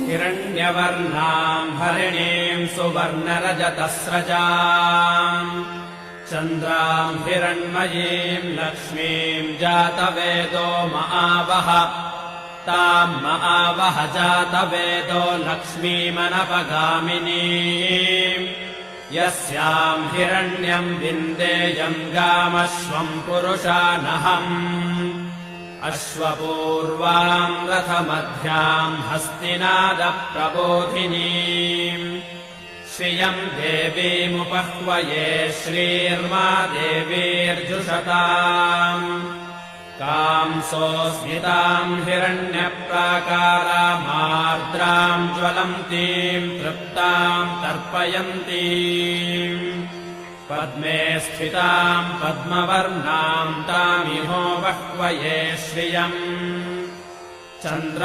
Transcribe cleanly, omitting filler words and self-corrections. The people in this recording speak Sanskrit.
हिरण्यवर्णाम् हरिणीम् सुवर्णरजतस्रजाम् चन्द्राम् हिरण्मयीम् लक्ष्मीम् जातवेदो महावः ताम् महावः जातवेदो लक्ष्मीमनपगामिनीम् यस्याम् हिरण्यम् विन्देयम् गामश्वम् पुरुषानहम् अश्वपूर्वाम् रथमध्याम् हस्तिनादप्रबोधिनीम् श्रियम् देवीमुपह्वये श्रीर्मा देवीर्जुषताम् कांसोऽस्मिताम् हिरण्यप्राकारामार्द्राम् ज्वलन्तीम् तृप्ताम् तर्पयन्तीम् पद्मे स्थिताम् पद्मवर्णाम् तामिहो बह्वये श्रियम् चन्द्र